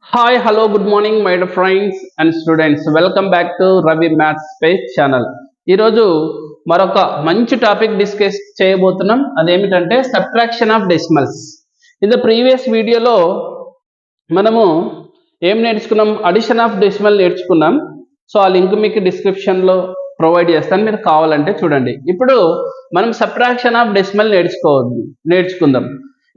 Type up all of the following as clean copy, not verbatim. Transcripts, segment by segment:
Hi, hello, good morning, my dear friends and students. Welcome back to Ravi Maths Space channel. ఈరోజు మరొక మంచి topic discuss చేయబోతున్నాం. అదేమిటంటే subtraction of decimals. In the previous వీడియోలో మనము ఏం నేర్చుకున్నాం? అడిషన్ ఆఫ్ డెసిమల్ నేర్చుకున్నాం. సో ఆ లింక్ మీకు డిస్క్రిప్షన్లో ప్రొవైడ్ చేస్తాను, మీరు కావాలంటే చూడండి. ఇప్పుడు మనం సబ్ట్రాక్షన్ ఆఫ్ డెసిమల్ నేర్చుకుందాం.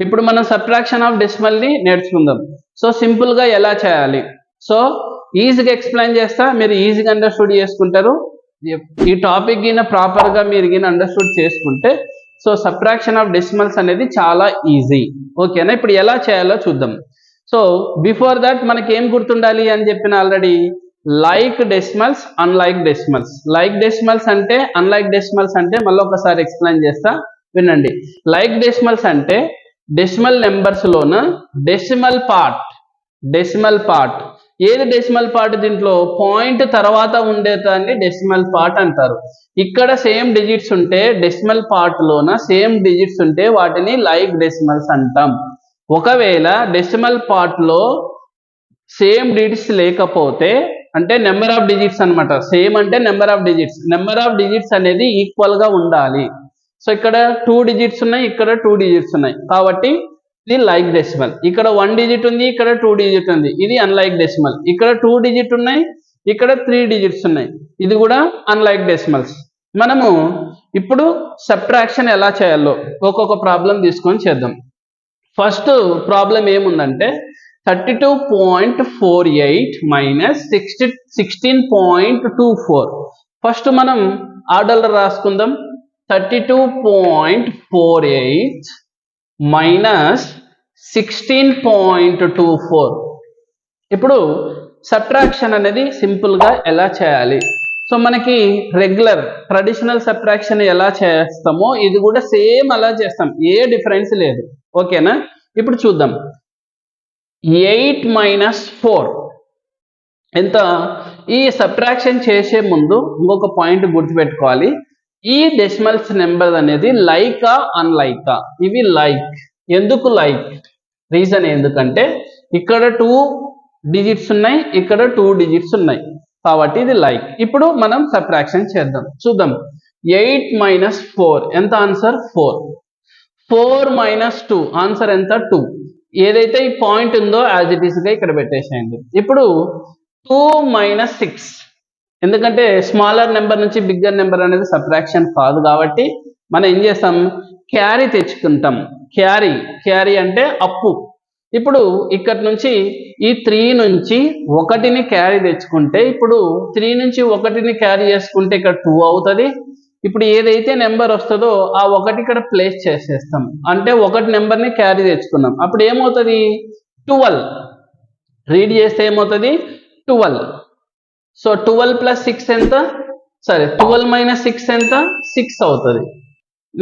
ఇప్పుడు మనం సబ్ట్రాక్షన్ ఆఫ్ డెసిమల్ని నేర్చుకుందాం. సో సింపుల్గా ఎలా చేయాలి, సో ఈజీగా ఎక్స్ప్లెయిన్ చేస్తా, మీరు ఈజీగా అండర్స్టూడ్ చేసుకుంటారు. ఈ టాపిక్ గిన ప్రాపర్గా మీరు గిన అండర్స్టూడ్ చేసుకుంటే సో సబ్ట్రాక్షన్ ఆఫ్ డెసిమల్స్ అనేది చాలా ఈజీ. ఓకేనా? ఇప్పుడు ఎలా చేయాలో చూద్దాం. సో బిఫోర్ దట్ మనకి ఏం గుర్తుండాలి అని చెప్పిన already, like decimals, unlike decimals. Like decimals అంటే, అన్లైక్ డెసిమల్స్ అంటే మళ్ళీ ఒకసారి ఎక్స్ప్లెయిన్ చేస్తా, వినండి. లైక్ డెసిమల్స్ అంటే డెసిమల్ నెంబర్స్ లోన డెసిమల్ పార్ట్ ఏది డెసిమల్ పార్ట్? దీంట్లో పాయింట్ తర్వాత ఉండేదాన్ని డెసిమల్ పార్ట్ అంటారు. ఇక్కడ సేమ్ డిజిట్స్ ఉంటే డెసిమల్ పార్ట్ లోన సేమ్ డిజిట్స్ ఉంటే వాటిని లైక్ డెసిమల్స్ అంటాం. ఒకవేళ డెసిమల్ పార్ట్ లో సేమ్ డిజిట్స్ లేకపోతే, అంటే నెంబర్ ఆఫ్ డిజిట్స్ అనమాట. సేమ్ అంటే నెంబర్ ఆఫ్ డిజిట్స్ అనేది ఈక్వల్ గా ఉండాలి. సో ఇక్కడ 2 డిజిట్స్ ఉన్నాయి, ఇక్కడ 2 డిజిట్స్ ఉన్నాయి, కాబట్టి ఇది లైక్ డెసిమల్. ఇక్కడ 1 డిజిట్ ఉంది, ఇక్కడ 2 డిజిట్ ఉంది, ఇది అన్లైక్ డెసిమల్. ఇక్కడ 2 డిజిట్ ఉన్నాయి, ఇక్కడ 3 డిజిట్స్ ఉన్నాయి, ఇది కూడా అన్లైక్ డెసిమల్స్. మనము ఇప్పుడు సబ్ట్రాక్షన్ ఎలా చేయాలో ఒక్కొక్క ప్రాబ్లం తీసుకొని చేద్దాం. ఫస్ట్ ప్రాబ్లం ఏముందంటే 32.48 మైనస్ 16.24. ఫస్ట్ మనం ఆర్డర్లో రాసుకుందాం. 32.48 మైనస్ 16.24. ఇప్పుడు సబ్ట్రాక్షన్ అనేది సింపుల్గా ఎలా చేయాలి? సో మనకి రెగ్యులర్ ట్రెడిషనల్ సబ్ట్రాక్షన్ ఎలా చేస్తామో ఇది కూడా సేమ్ అలా చేస్తాం, ఏ డిఫరెన్స్ లేదు. ఓకేనా? ఇప్పుడు చూద్దాం. 8 మైనస్ 4 ఎంత? ఈ సబ్ట్రాక్షన్ చేసే ముందు ఇంకొక పాయింట్ గుర్తుపెట్టుకోవాలి. ఈ డెసిమల్స్ నెంబర్ అనేది లైకా అన్లైకా? ఇవి లైక్. ఎందుకు లైక్? రీజన్ ఎందుకంటే ఇక్కడ 2 డిజిట్స్ ఉన్నాయి, ఇక్కడ 2 డిజిట్స్ ఉన్నాయి, కాబట్టి ఇది లైక్. ఇప్పుడు మనం సబ్ట్రాక్షన్ చేద్దాం, చూద్దాం. 8 మైనస్ 4 ఎంత? ఆన్సర్ 4. 4 మైనస్ 2 ఆన్సర్ ఎంత? 2. ఏదైతే ఈ పాయింట్ ఉందో యాజ్ ఇట్ ఈస్గా ఇక్కడ పెట్టేసేయండి. ఇప్పుడు 2 మైనస్ 6, ఎందుకంటే స్మాలర్ నెంబర్ నుంచి బిగ్గర్ నెంబర్ అనేది సబ్ట్రాక్షన్ కాదు, కాబట్టి మనం ఏం చేస్తాం? క్యారీ తెచ్చుకుంటాం. క్యారీ అంటే అప్పు. ఇప్పుడు ఇక్కడ నుంచి ఈ 3 నుంచి 1ని క్యారీ తెచ్చుకుంటే, ఇప్పుడు 3 నుంచి 1ని క్యారీ చేసుకుంటే ఇక్కడ 2 అవుతుంది. ఇప్పుడు ఏదైతే నెంబర్ వస్తుందో ఆ 1 ఇక్కడ ప్లేస్ చేసేస్తాం, అంటే 1 నెంబర్ని క్యారీ తెచ్చుకున్నాం. అప్పుడు ఏమవుతుంది? 12. రీడ్ చేస్తే ఏమవుతుంది? 12. సో 12 ప్లస్ 6 ఎంత? 12 మైనస్ 6 ఎంత? 6 అవుతుంది.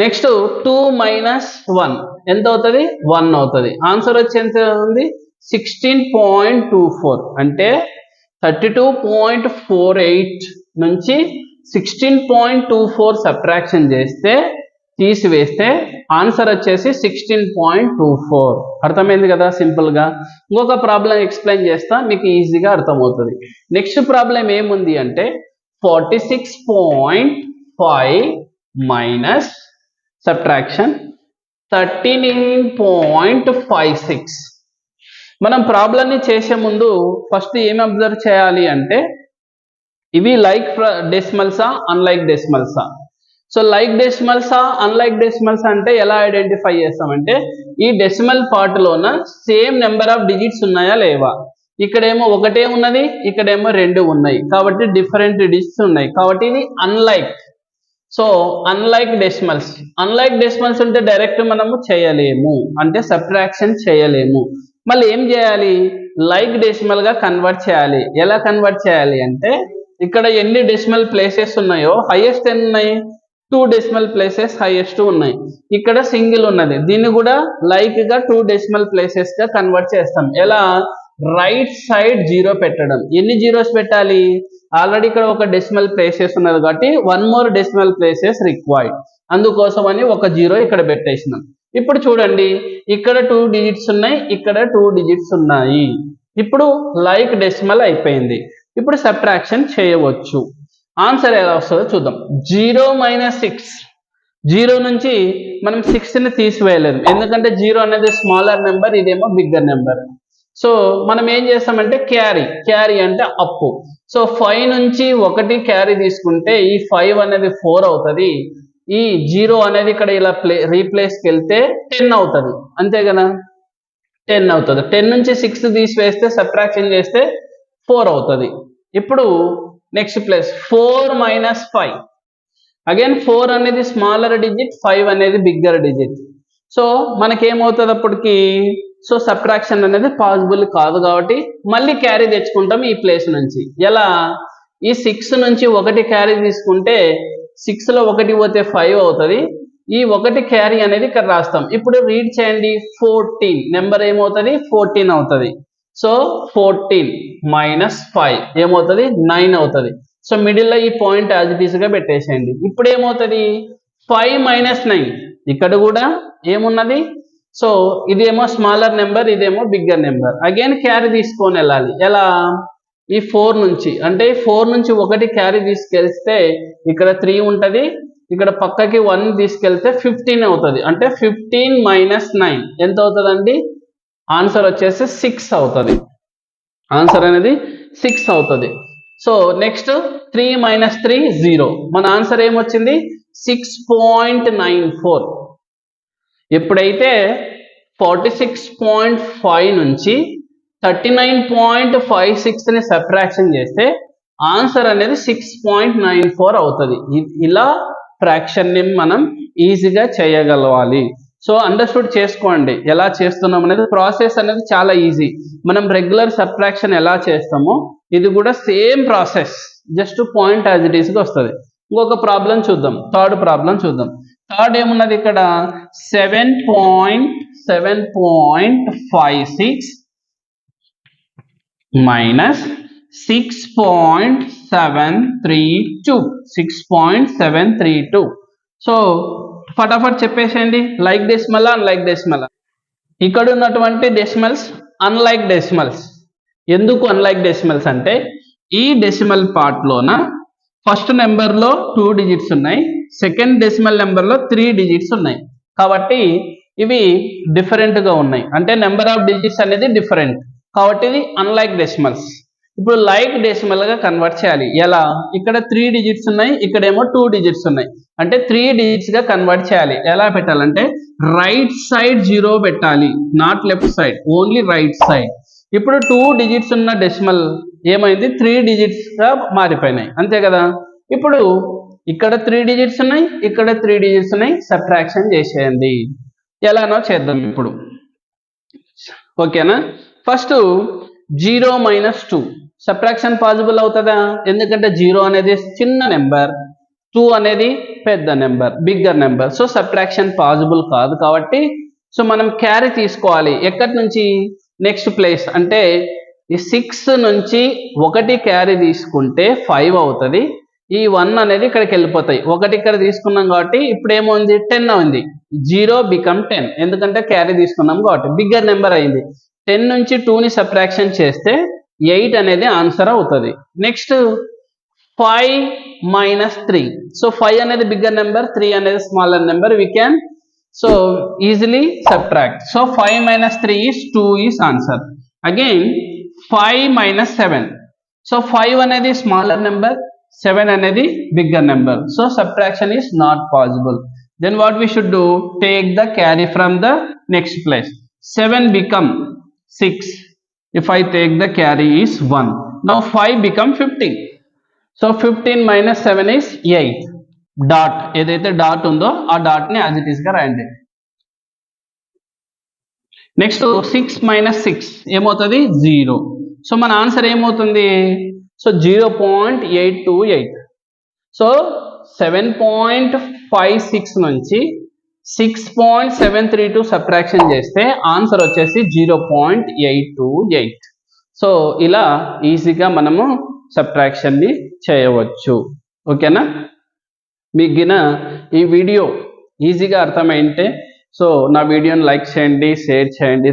నెక్స్ట్ 2 మైనస్ 1 ఎంత అవుతుంది? 1 అవుతుంది. ఆన్సర్ వచ్చి ఎంత ఉంది? 16.24. అంటే 32.48 నుంచి 16.24 సబ్ట్రాక్షన్ చేస్తే, తీసివేస్తే ఆన్సర్ వచ్చేసి 16.24. అర్థమైంది కదా సింపుల్గా? ఇంకొక ప్రాబ్లం ఎక్స్ప్లెయిన్ చేస్తా, మీకు ఈజీగా అర్థమవుతుంది. నెక్స్ట్ ప్రాబ్లం ఏముంది అంటే 46.5 మైనస్ సబ్ట్రాక్షన్ 39.56. మనం ప్రాబ్లమ్ని చేసే ముందు ఫస్ట్ ఏమి అబ్జర్వ్ చేయాలి అంటే, ఇవి లైక్ డెసిమల్సా అన్లైక్ డెసిమల్సా? సో లైక్ డెసిమల్సా అన్లైక్ డెసిమల్స్ అంటే ఎలా ఐడెంటిఫై చేస్తామంటే, ఈ డెసిమల్ పార్ట్లోన సేమ్ నెంబర్ ఆఫ్ డిజిట్స్ ఉన్నాయా లేవా? ఇక్కడేమో 1 ఉన్నది, ఇక్కడేమో 2 ఉన్నాయి, కాబట్టి డిఫరెంట్ డిజిట్స్ ఉన్నాయి, కాబట్టి ఇది అన్లైక్. సో అన్లైక్ డెసిమల్స్ ఉంటే డైరెక్ట్ మనము చేయలేము, అంటే సబ్ట్రాక్షన్ చేయలేము. మళ్ళీ ఏం చేయాలి? లైక్ డెసిమల్ గా కన్వర్ట్ చేయాలి. ఎలా కన్వర్ట్ చేయాలి అంటే, ఇక్కడ ఎన్ని డెసిమల్ ప్లేసెస్ ఉన్నాయో హైయెస్ట్ ఎన్ని ఉన్నాయి? 2 డెసిమల్ ప్లేసెస్ హైయెస్ట్ ఉన్నాయి. ఇక్కడ సింగిల్ ఉన్నది, దీన్ని కూడా లైక్ గా 2 డెసిమల్ ప్లేసెస్ గా కన్వర్ట్ చేస్తాం. ఎలా? రైట్ సైడ్ 0 పెట్టడం. ఎన్ని జీరోస్ పెట్టాలి? ఆల్రెడీ ఇక్కడ ఒక డెసిమల్ ప్లేసెస్ ఉన్నది కాబట్టి 1 more డెసిమల్ ప్లేసెస్ రిక్వైర్డ్, అందుకోసమని ఒక 0 ఇక్కడ పెట్టేసినాం. ఇప్పుడు చూడండి, ఇక్కడ 2 డిజిట్స్ ఉన్నాయి, ఇక్కడ 2 డిజిట్స్ ఉన్నాయి. ఇప్పుడు లైక్ డెసిమల్ అయిపోయింది. ఇప్పుడు సబ్ట్రాక్షన్ చేయవచ్చు. ఆన్సర్ ఎలా వస్తుందో చూద్దాం. 0 - 6. 0 నుంచి మనం 6ని తీసివేయలేము, ఎందుకంటే 0 అనేది స్మాలర్ నెంబర్, ఇదేమో బిగ్గర్ నెంబర్. సో మనం ఏం చేస్తామంటే క్యారీ అంటే అప్పు. సో 5 నుంచి 1 క్యారీ తీసుకుంటే ఈ 5 అనేది 4 అవుతుంది. ఈ 0 అనేది ఇక్కడ ఇలా రీప్లేస్కి వెళ్తే 10 అవుతుంది, అంతే కదా, 10 అవుతుంది. 10 నుంచి 6 తీసివేస్తే సబ్ట్రాక్షన్ చేస్తే 4 అవుతుంది. ఇప్పుడు నెక్స్ట్ ప్లేస్ 4 - 5. అగైన్ 4 అనేది స్మాలర్ డిజిట్, 5 అనేది బిగ్గర్ డిజిట్. సో మనకేమవుతుంది అప్పటికి, సో సబ్ట్రాక్షన్ అనేది పాసిబుల్ కాదు కాబట్టి మళ్ళీ క్యారీ తెచ్చుకుంటాం ఈ ప్లేస్ నుంచి. ఎలా, ఈ 6 నుంచి 1 క్యారీ తీసుకుంటే 6లో 1 పోతే 5 అవుతుంది. ఈ 1 క్యారీ అనేది ఇక్కడ రాస్తాం. ఇప్పుడు రీడ్ చేయండి, 14 నెంబర్ ఏమవుతుంది, 14 అవుతుంది. సో 14 - 5 ఏమవుతుంది, 9 అవుతుంది. సో మిడిల్లో ఈ పాయింట్ యాజ్ ఇట్ ఈస్ గా పెట్టేసేయండి. ఇప్పుడు ఏమవుతుంది, 5 - 9. ఇక్కడ కూడా ఏమున్నది, సో ఇదేమో స్మాలర్ నెంబర్, ఇదేమో బిగ్గర్ నెంబర్. అగైన్ క్యారీ తీసుకొని వెళ్ళాలి. ఎలా, ఈ 4 నుంచి, అంటే 4 నుంచి 1 క్యారీ తీసుకెళ్తే ఇక్కడ 3 ఉంటుంది, ఇక్కడ పక్కకి 1 తీసుకెళ్తే 15 అవుతుంది. అంటే 15 - 9 ఎంత అవుతుందండి, ఆన్సర్ వచ్చేసి 6 అవుతుంది. ఆన్సర్ అనేది 6 అవుతుంది. So next 3 - 3 0. మన ఆన్సర్ ఏమొచ్చింది, 6.94. ఎప్పుడైతే 46.5 నుంచి 39.56ని సబ్ట్రాక్షన్ చేస్తే ఆన్సర్ అనేది 6.94 అవుతుంది. ఇలా ఫ్రాక్షన్ని మనం ఈజీగా చేయగలగాలి. సో అండర్స్టూడ్ చేసుకోండి ఎలా చేస్తున్నాం అనేది. ప్రాసెస్ అనేది చాలా ఈజీ. మనం రెగ్యులర్ సబ్ట్రాక్షన్ ఎలా చేస్తామో ఇది కూడా same process, just point as it ఈస్గా వస్తుంది. ఇంకొక ప్రాబ్లం చూద్దాం, థర్డ్ ప్రాబ్లం చూద్దాం. థర్డ్ ఏమున్నది ఇక్కడ, 7.56 మైనస్ 6.732. సో ఫటాఫట్ చెప్పేసేయండి, లైక్ డెసిమల్ అన్లైక్ డెసిమల్. ఇక్కడ ఉన్నటువంటి డెసిమల్స్ అన్లైక్ డెసిమల్స్. ఎందుకు అన్లైక్ డెసిమల్స్ అంటే, ఈ డెసిమల్ పార్ట్లోన ఫస్ట్ నెంబర్లో 2 డిజిట్స్ ఉన్నాయి, సెకండ్ డెసిమల్ నెంబర్లో 3 డిజిట్స్ ఉన్నాయి. కాబట్టి ఇవి డిఫరెంట్గా ఉన్నాయి, అంటే నెంబర్ ఆఫ్ డిజిట్స్ అనేది డిఫరెంట్. కాబట్టి ఇది అన్లైక్ డెసిమల్స్. ఇప్పుడు లైక్ డెసిమల్గా కన్వర్ట్ చేయాలి. ఎలా, ఇక్కడ 3 డిజిట్స్ ఉన్నాయి, ఇక్కడేమో 2 డిజిట్స్ ఉన్నాయి, అంటే 3 డిజిట్స్గా కన్వర్ట్ చేయాలి. ఎలా పెట్టాలంటే రైట్ సైడ్ 0 పెట్టాలి, not left side, only right side. ఇప్పుడు 2 డిజిట్స్ ఉన్న డెసిమల్ ఏమైంది, 3 డిజిట్స్గా మారిపోయినాయి, అంతే కదా. ఇప్పుడు ఇక్కడ 3 డిజిట్స్ ఉన్నాయి, ఇక్కడ 3 డిజిట్స్ ఉన్నాయి, సబ్ట్రాక్షన్ చేసేయండి. ఎలానో చేద్దాం ఇప్పుడు, ఓకేనా. ఫస్ట్ 0 - 2 సబ్ట్రాక్షన్ పాసిబుల్ అవుతుందా, ఎందుకంటే 0 అనేది చిన్న నెంబర్, 2 అనేది పెద్ద number, bigger number. So subtraction possible కాదు కాబట్టి సో మనం క్యారీ తీసుకోవాలి. ఎక్కడి నుంచి, నెక్స్ట్ ప్లేస్, అంటే ఈ 6 నుంచి 1 క్యారీ తీసుకుంటే 5 అవుతుంది. ఈ 1 అనేది ఇక్కడికి వెళ్ళిపోతాయి, 1 ఇక్కడ తీసుకున్నాం కాబట్టి ఇప్పుడు ఏముంది, 10 ఉంది. 0 బికమ్ 10, ఎందుకంటే క్యారీ తీసుకున్నాం కాబట్టి బిగ్గర్ నెంబర్ అయింది. 10 నుంచి 2ని సబ్ట్రాక్షన్ చేస్తే 8 అనేది ఆన్సర్ అవుతుంది. నెక్స్ట్ 5 - 3. సో 5 అనేది బిగ్గర్ నెంబర్, 3 అనేది smaller number. We can so easily subtract. So 5 - 3 is 2 is answer. Again 5 - 7. So 5 అనేది స్మాలర్ నెంబర్, 7 అనేది bigger number. So subtraction is not possible. Then what we should do, take the carry from the next place. 7 become 6. If I take the carry is 1. Now 5 become 15. So 15 - 7 is 8. Dot, ఏదైతే dot ఉందో ఆ డాట్ని as it ఈస్గా రాయండి. Next 6 - 6 ఏమవుతుంది, 0. So మన answer ఏమవుతుంది, so 0.828. So 7.56 నుంచి 6.732 subtraction చేస్తే ఆన్సర్ వచ్చేసి 0.828. సో ఇలా ఈజీగా మనము సబ్ట్రాక్షన్ని చేయవచ్చు, ఓకేనా. మీకు గిన ఈ వీడియో ఈజీగా అర్థమైంటే సో నా వీడియోని లైక్ చేయండి, షేర్ చేయండి,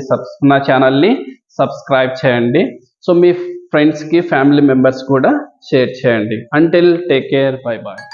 నా ఛానల్ని సబ్స్క్రైబ్ చేయండి. సో మీ ఫ్రెండ్స్కి ఫ్యామిలీ మెంబర్స్ కూడా షేర్ చేయండి. Until take care, bye bye.